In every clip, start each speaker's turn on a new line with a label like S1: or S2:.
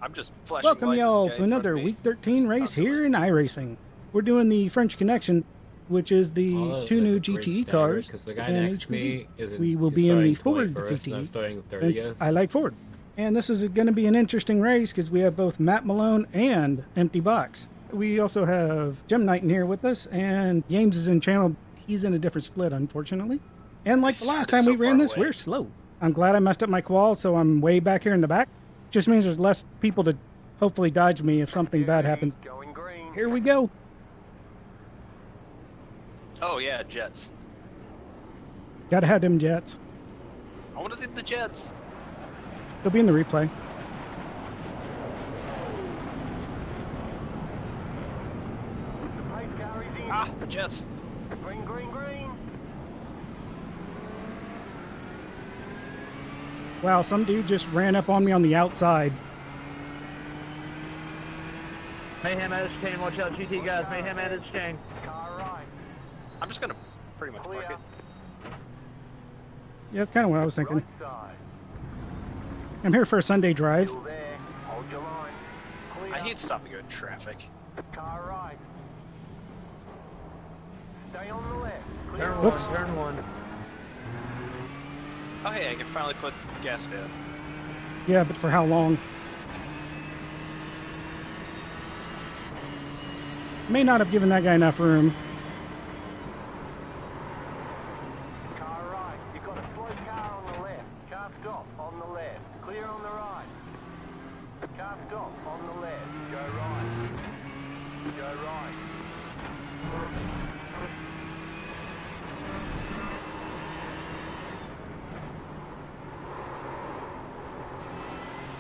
S1: I'm just flashing
S2: Welcome
S1: lights
S2: y'all
S1: at the guy
S2: to
S1: in front
S2: another
S1: of me.
S2: Week 13 race
S1: Constantly.
S2: here in iRacing. We're doing the French Connection, which is the two new GTE cars
S3: because the guy
S2: and
S3: next to
S2: HPD.
S3: me
S2: We will be in the Ford
S3: and I'm
S2: GTE,
S3: starting
S2: since
S3: 30th.
S2: I like Ford. And this is going to be an interesting race because we have both Matt Malone and Empty Box. We also have Jim Knight in here with us, and James is in channel. He's in a different split, unfortunately. And like the last time we ran this, we're slow. I'm glad I messed up my qual, so I'm way back here in the back. Just means there's less people to hopefully dodge me if something bad happens. Here we go.
S1: Oh yeah, jets.
S2: Gotta have them jets.
S1: I want to see the jets.
S2: They'll be in the replay.
S1: Ah, the jets.
S4: Green, green, green.
S2: Wow, some dude just ran up on me on the outside.
S5: Mayhem at his chain, watch out GT guys, Mayhem at his chain.
S4: Car right.
S1: I'm just gonna pretty much park it.
S2: Yeah, that's kind of what I was thinking.
S4: Right side.
S2: I'm here for a Sunday drive.
S4: Still there. Hold your line. Clear.
S1: I hate stopping in traffic.
S4: Car right. Stay on the left. Clear
S5: Turn
S4: on
S5: one,
S2: Whoops.
S5: turn one.
S1: Oh hey, I can finally put gas down.
S2: Yeah, but for how long? May not have given that guy enough room.
S4: Car right. You've got a slow car on the left. Car stop on the left. Clear on the right. Car stop on the left. Go right. Go right.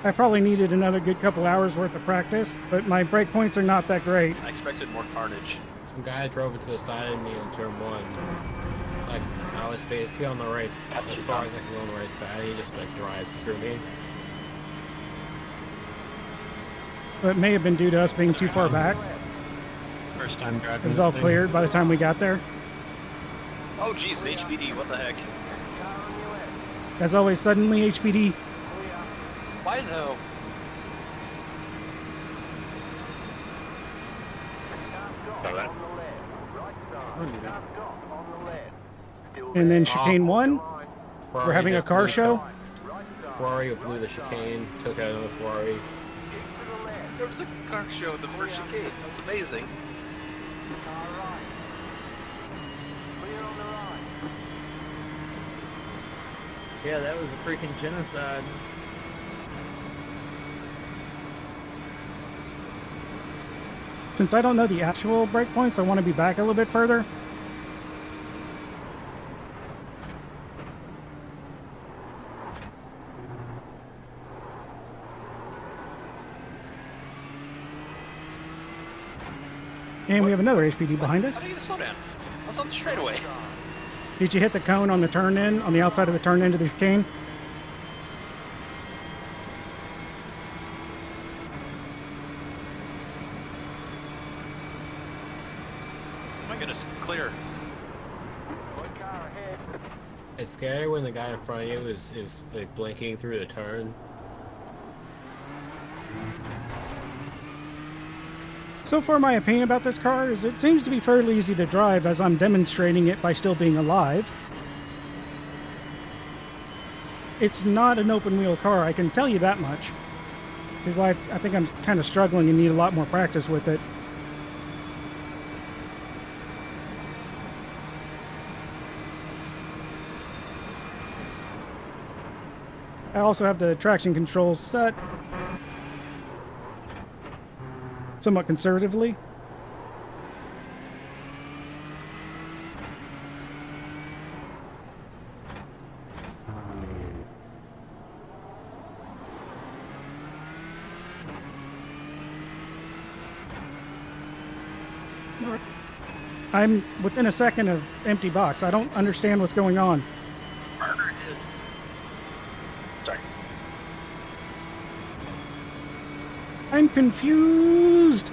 S2: I probably needed another good couple hours worth of practice, but my break points are not that great.
S1: I expected more carnage.
S3: Some guy drove into the side of me in turn 1. Like, I was basically on the right, as far as I can go on the right side, he just like drives through me.
S2: But it may have been due to us being too far back.
S5: First time driving.
S2: It was all cleared by the time we got there.
S1: Oh geez, an HPD, what the heck?
S4: Car on your left.
S2: As always, suddenly HPD.
S4: Clear.
S1: Why though?
S4: Car stop on the left. Right side. Car stop on the left. Still
S2: And then
S4: there.
S2: chicane
S4: Hold
S2: one.
S4: your line.
S3: Ferrari
S2: We're having a
S3: just
S2: car
S3: blew
S2: show.
S4: Right side.
S3: Ferrari blew the chicane, took out another Ferrari.
S4: Keep to the left.
S1: There was a car show in the first chicane. That's amazing.
S4: Car right. Clear on the right.
S5: Yeah, that was a freaking genocide.
S2: Since I don't know the actual breakpoints, I want to be back a little bit further. And we have another HPD behind us.
S1: How do you get a slow down? I was on the straightaway.
S2: Did you hit the cone on the turn in, on the outside of the turn into the chicane?
S1: Oh my goodness, clear.
S4: One car ahead.
S3: It's scary when the guy in front of you is like blinking through the turn.
S2: So far, my opinion about this car is it seems to be fairly easy to drive as I'm demonstrating it by still being alive. It's not an open wheel car, I can tell you that much. Which is why I think I'm kind of struggling and need a lot more practice with it. I also have the traction controls set somewhat conservatively. I'm within a second of empty box. I don't understand what's going on.
S1: Murdered it. Sorry.
S2: I'm confused.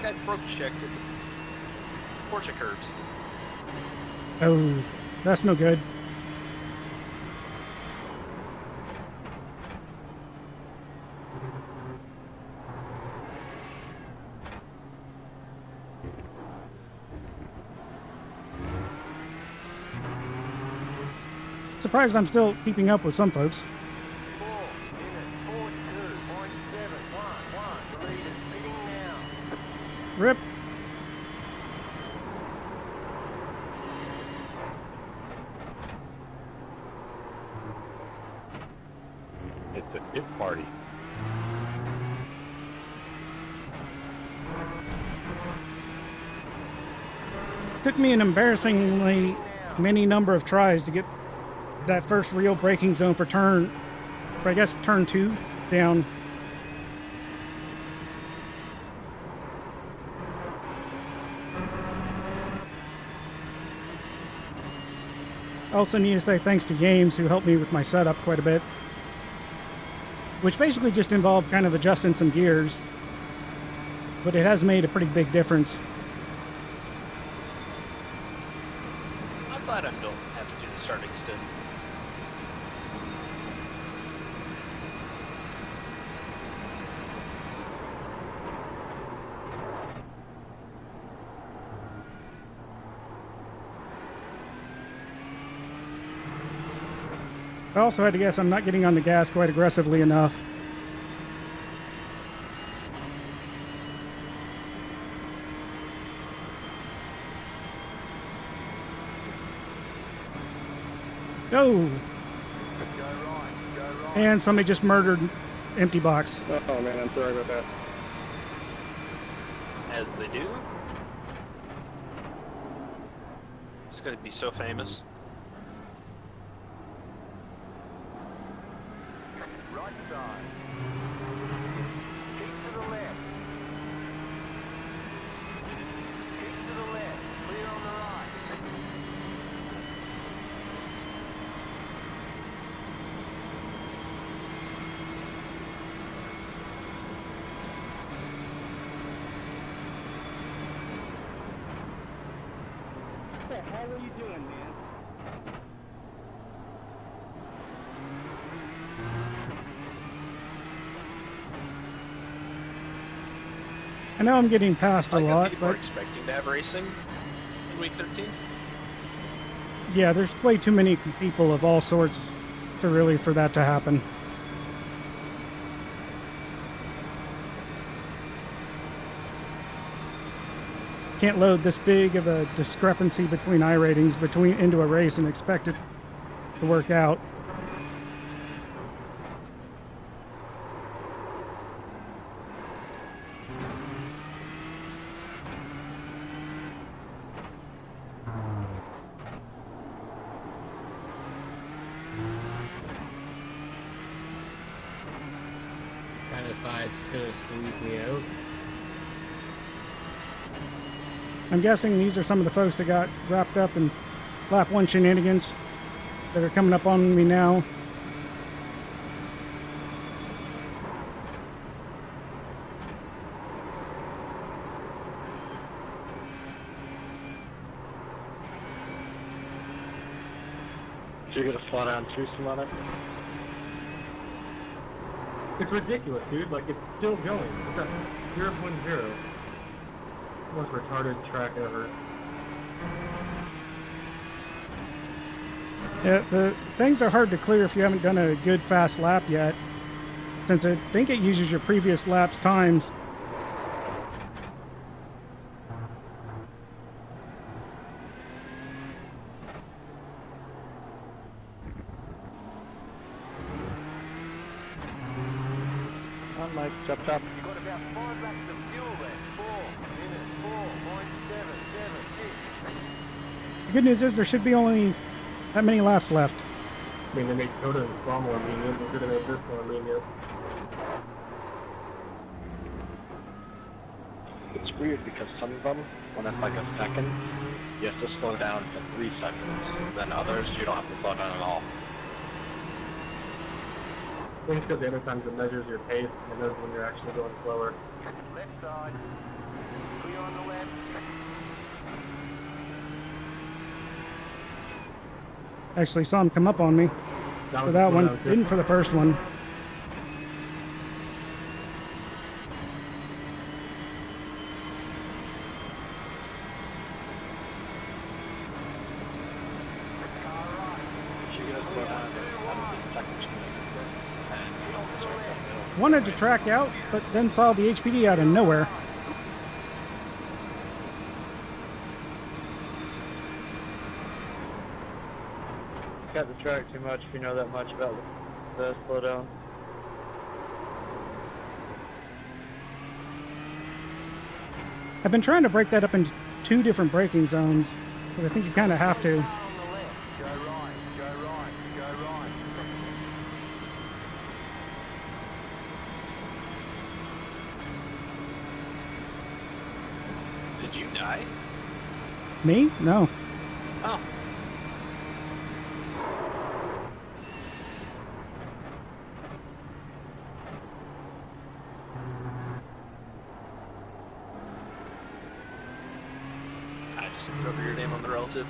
S1: guy broke checked at Porsche curves.
S2: Oh, that's no good. Surprised I'm still keeping up with some folks.
S4: 4 minutes, 42.711. The lead is spinning now.
S2: Rip.
S6: It's a dip party.
S2: Took me an embarrassingly many number of tries to get that first real braking zone for turn, I guess turn 2 down. I also need to say thanks to James, who helped me with my setup quite a bit, which basically just involved kind of adjusting some gears, but it has made a pretty big difference.
S1: I'm glad I don't have to do the starting stint.
S2: I also had to guess I'm not getting on the gas quite aggressively enough. Oh! And somebody just murdered Empty Box.
S6: Oh man, I'm sorry about that.
S1: As they do. It's gonna be so famous.
S4: Right side. Keep to the left. Keep to the left. Clear on the right.
S6: What the hell are you doing, man?
S2: I know I'm getting passed a
S1: Like
S2: lot,
S1: people are
S2: but
S1: expecting to have racing in week 13.
S2: yeah, there's way too many people of all sorts to really for that to happen. Can't load this big of a discrepancy between iRatings into a race and expect it to work out.
S3: Kind of decides it's gonna squeeze me out.
S2: I'm guessing these are some of the folks that got wrapped up in lap 1 shenanigans that are coming up on me now.
S6: So you're gonna slow down too, Solana?
S5: It's ridiculous, dude. Like, it's still going. It's at 0.0. Most retarded track ever.
S2: Yeah, the things are hard to clear if you haven't done a good fast lap yet, since I think it uses your previous lap's times.
S6: I'm like, chop chop.
S4: You've got about 5 laps of fuel left. 4 minutes, 4.776.
S2: The good news is there should be only that many laps left.
S5: I mean, they made Coda and Spa more lenient. They're gonna make this more lenient.
S6: It's weird because some of them, when it's like a second, you have to slow down to 3 seconds. Then others, you don't have to slow down at all.
S5: I think it's because the other times it measures your pace and knows when you're actually going slower.
S4: Left side. Clear on the left.
S2: Actually saw him come up on me for that one. Didn't for the first one.
S4: Car right.
S6: If you guys slow down, out of the second and don't start that middle.
S2: Wanted to track out, but then saw the HPD out of nowhere.
S7: Got the track too much if you know that much about the slowdown.
S2: I've been trying to break that up into 2 different braking zones, because I think you kind of have to.
S4: Car on the left. Go right. Go right. Go right.
S1: Did you die?
S2: Me? No.
S1: Oh. I just cover your name on the relative.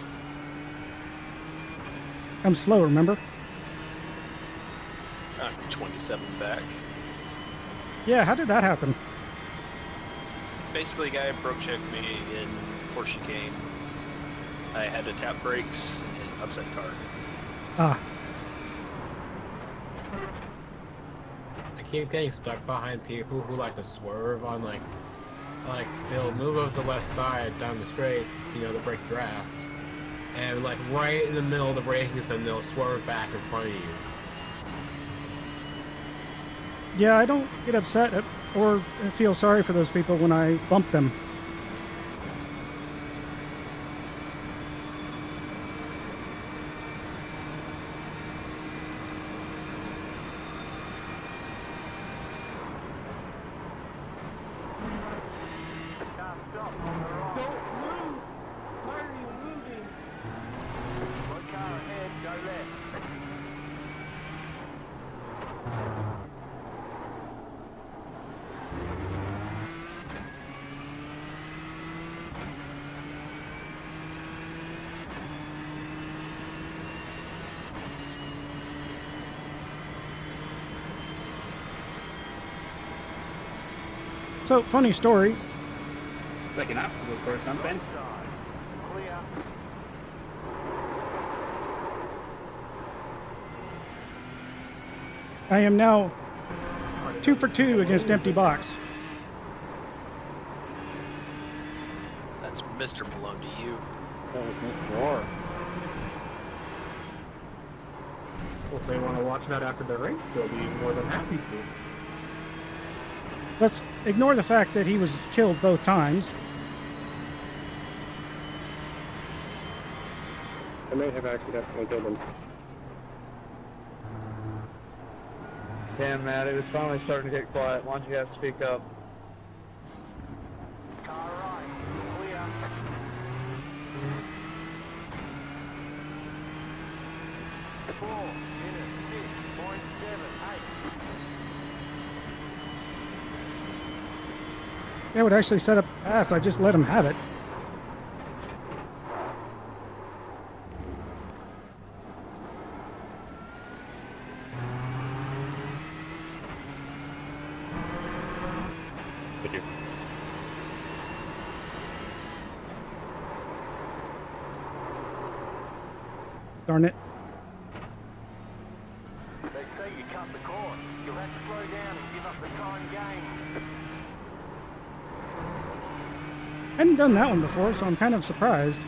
S2: I'm slow, remember?
S1: I'm 27 back.
S2: Yeah, how did that happen?
S1: Basically, a guy broke checked me in Ford chicane. I had to tap brakes and upset car.
S2: Ah,
S3: I keep getting stuck behind people who like to swerve on like they'll move over to the left side down the straight, you know, the brake draft, and like right in the middle of the braking zone they'll swerve back in front of you.
S2: yeah, I don't get upset or feel sorry for those people when I bump them.
S4: Car stop on the right.
S5: Don't move! Why are you moving?
S4: One car ahead. Go left.
S2: So, funny story.
S7: Second up, go for something.
S4: Side. Clear.
S2: I am now 2 for 2 against empty box.
S1: That's Mr. Malone to you.
S7: Roar.
S5: Well, if they want to watch that after the race, they'll be more than happy to.
S2: Let's ignore the fact that he was killed both times.
S7: I may have accidentally killed him. Damn, Matt, it was finally starting to get quiet. Why don't you guys speak up?
S4: Car right. Clear. 4 minutes 6.78.
S2: That would actually set up pass. I just let him have it. Darn it.
S4: They say you cut the course. You'll have to slow down and give up the time gained.
S2: Hadn't done that one before, so I'm kind of surprised.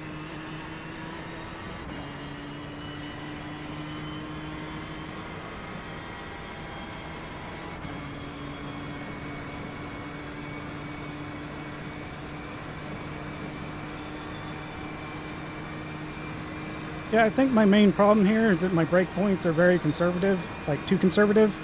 S2: Yeah, I think my main problem here is that my brake points are very conservative, like too conservative.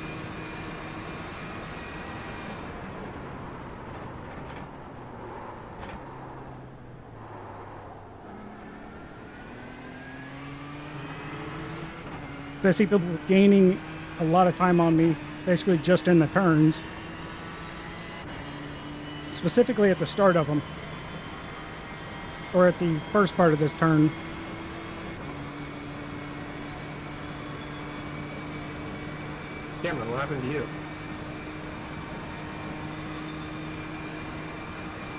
S2: I see people gaining a lot of time on me, basically just in the turns, specifically at the start of them. or at the first part of this turn.
S5: Cameron, what happened to you?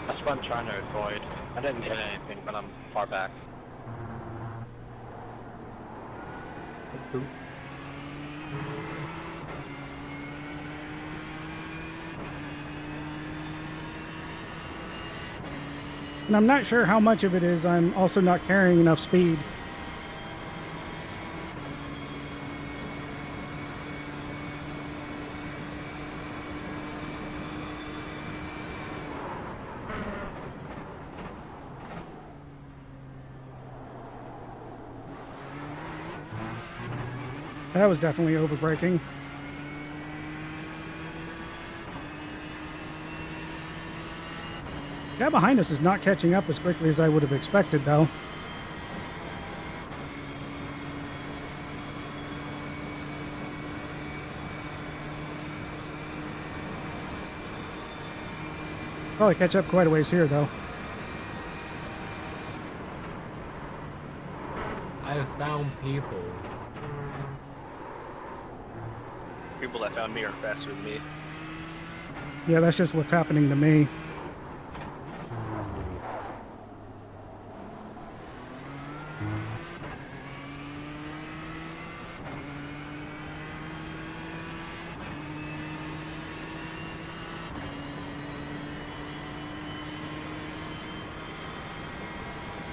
S6: That's what I'm trying to avoid. I didn't hit anything, but I'm far back.
S5: Oop.
S2: And I'm not sure how much of it is I'm also not carrying enough speed. That was definitely overbraking. The guy behind us is not catching up as quickly as I would have expected, though. Probably catch up quite a ways here, though.
S3: I've found people.
S1: People that found me are faster than me.
S2: Yeah, that's just what's happening to me.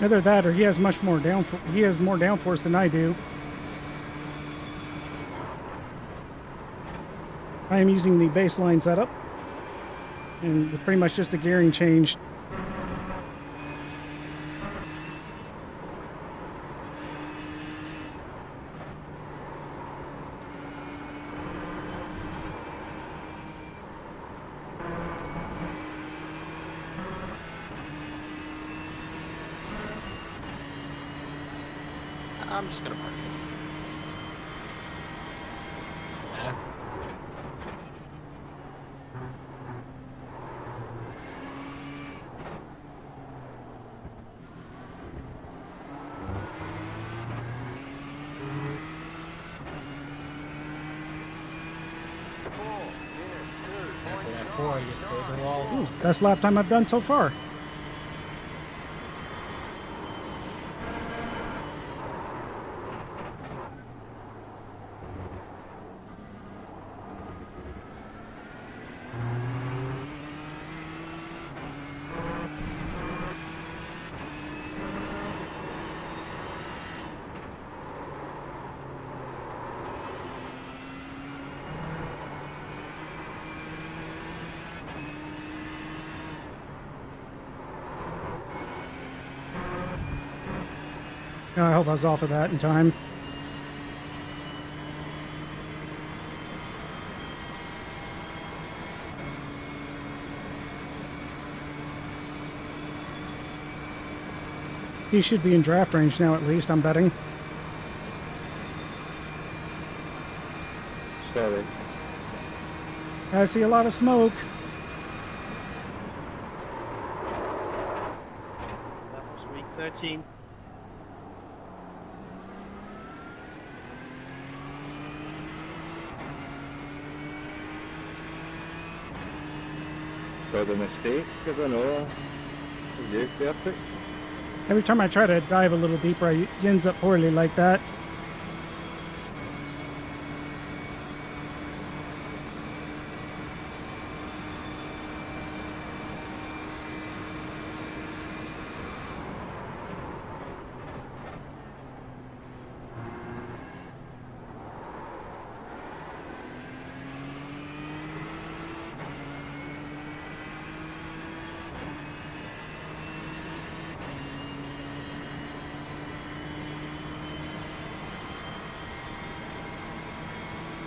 S2: Either that, or he has much more he has more downforce than I do. I am using the baseline setup, and with pretty much just a gearing change.
S1: I'm just gonna park it.
S3: F. After that 4, I just pulled the wall.
S2: Ooh, best lap time I've done so far. I hope I was off of that in time. He should be in draft range now, at least, I'm betting.
S7: Sorry.
S2: I see a lot of smoke.
S7: That was week 13. So the mistake is an oil. Is perfect.
S2: Every time I try to dive a little deeper, it ends up poorly like that.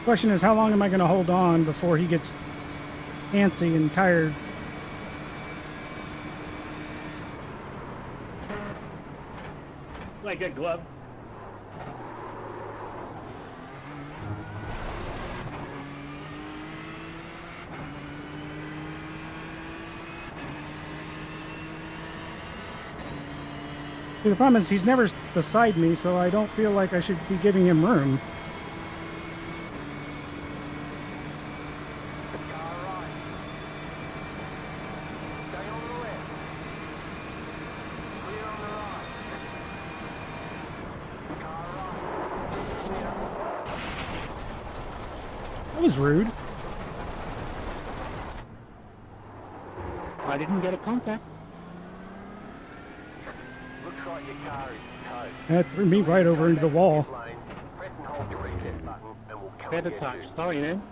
S2: Question is, how long am I going to hold on before he gets antsy and tired?
S5: Like a glove.
S2: The problem is he's never beside me, so I don't feel like I should be giving him room.
S4: Car right. Stay on the left. Clear on the right. Car right. Clear.
S2: That was rude.
S5: I didn't get a contact.
S4: Looks like your car is towed.
S2: That threw me right over into the wall.
S4: Lane. Press and hold the reset button and we'll come
S5: Better
S4: get
S5: touch.
S4: you.
S5: Sorry, man.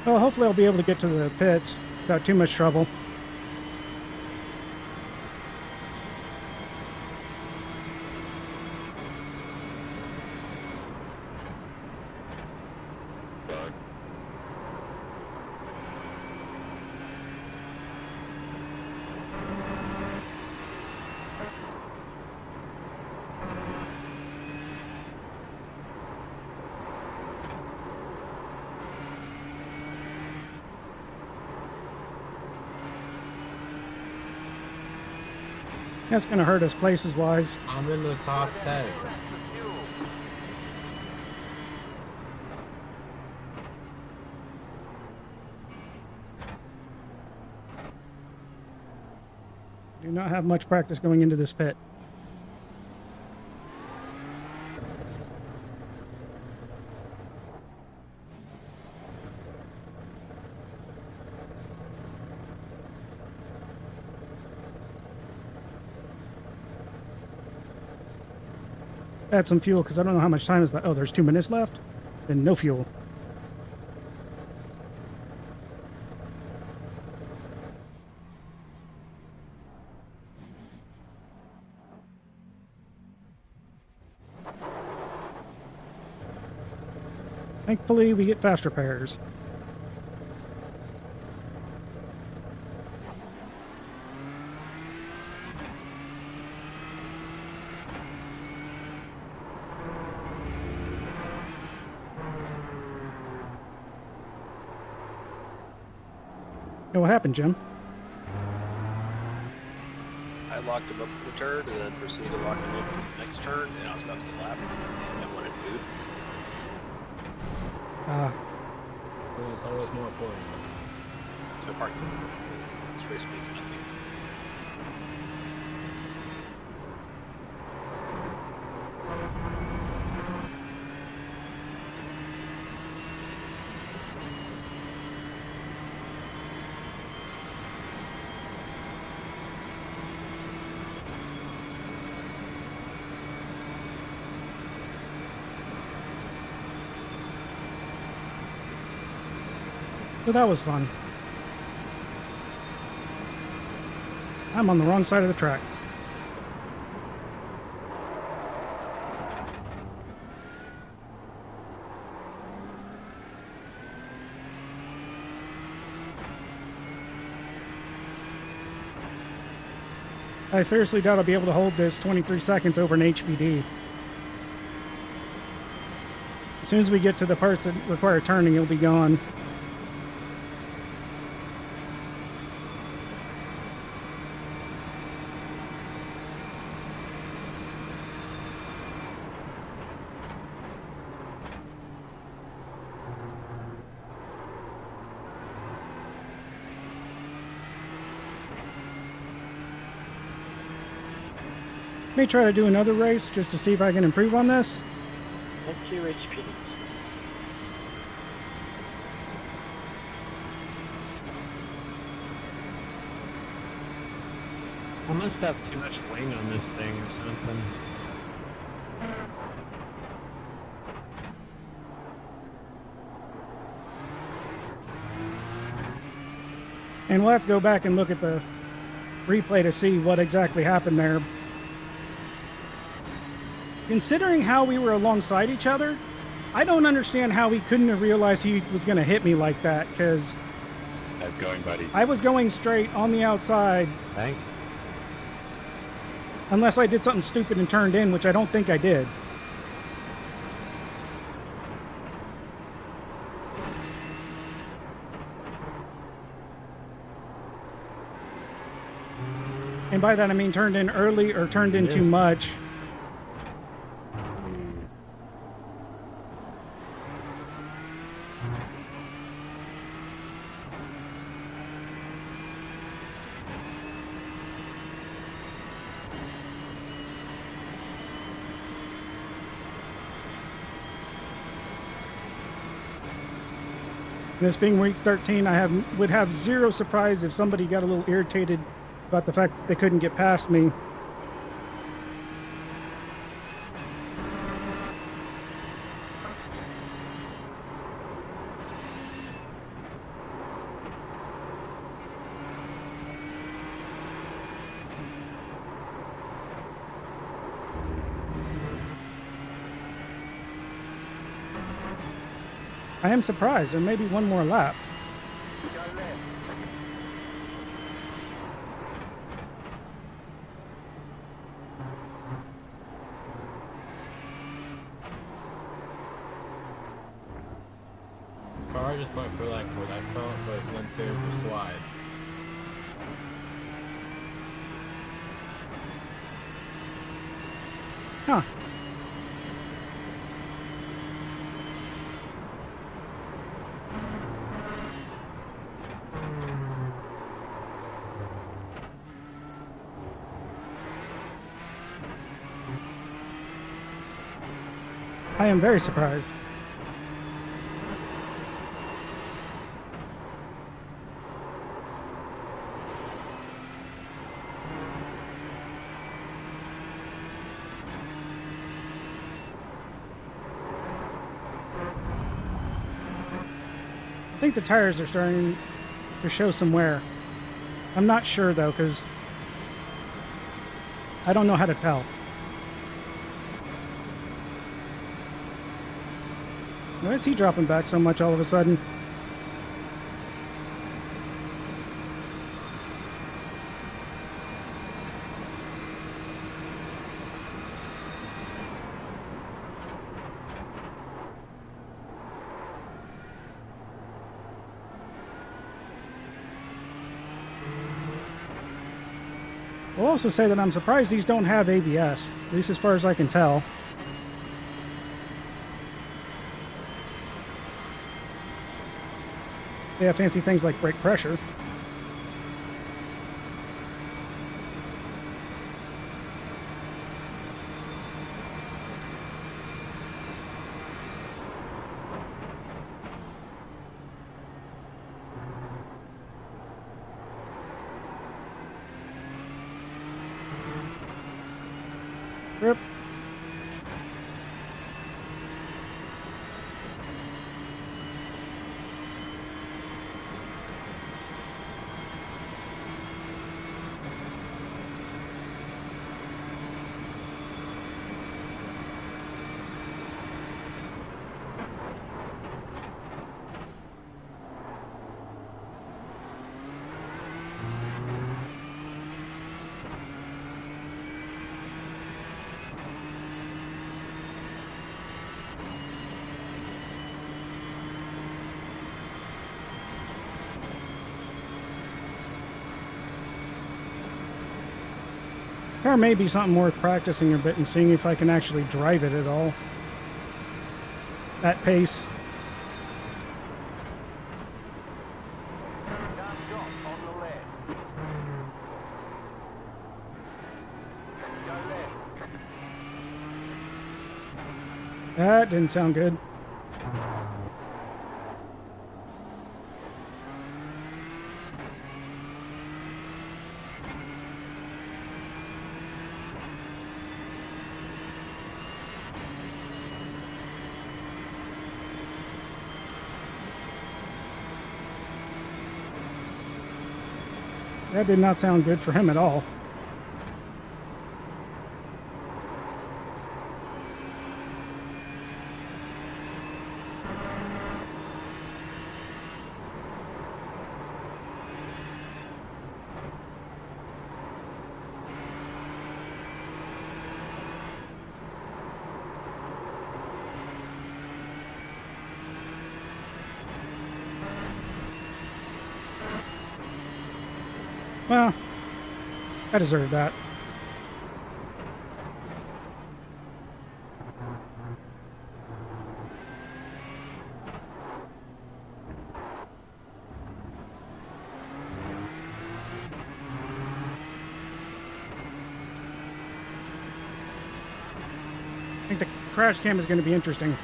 S2: Well, hopefully I'll be able to get to the pits without too much trouble. That's going to hurt us places-wise.
S3: I'm in the top 10.
S2: Do not have much practice going into this pit. Add some fuel because I don't know how much time is left. Oh, there's 2 minutes left and no fuel. Thankfully, we get fast repairs. Hey, what happened, Jim?
S1: I locked him up for the turn and then proceeded to lock him up for the next turn, and I was about to get lapped, and I wanted food.
S3: It's always more important.
S1: So parking. This race means nothing.
S2: So that was fun. I'm on the wrong side of the track. I seriously doubt I'll be able to hold this 23 seconds over an HPD. As soon as we get to the parts that require turning, it'll be gone. May try to do another race just to see if I can improve on this.
S6: What's your HP?
S5: I must have too much wing on this thing or something.
S2: And we'll have to go back and look at the replay to see what exactly happened there. Considering how we were alongside each other, I don't understand how he couldn't have realized he was going to hit me like that, because
S5: How's it going, buddy?
S2: I was going straight on the outside,
S5: Thanks.
S2: unless I did something stupid and turned in, which I don't think I did. And by that I mean turned in early or turned in
S3: Yeah.
S2: too much. This being week 13, would have zero surprise if somebody got a little irritated about the fact that they couldn't get past me. I am surprised. There may be one more lap.
S4: Go left.
S3: Car just went for like what I felt was an unfavorable slide.
S2: Huh. I am very surprised. I think the tires are starting to show some wear. I'm not sure though, because I don't know how to tell. Why is he dropping back so much all of a sudden? I'll also say that I'm surprised these don't have ABS, at least as far as I can tell. They have fancy things like brake pressure. Yep. Car may be something worth practicing a bit and seeing if I can actually drive it at all. At pace.
S4: Car stop on the left. Go left.
S2: That didn't sound good. That did not sound good for him at all. Well, I deserve that. I think the crash cam is going to be interesting.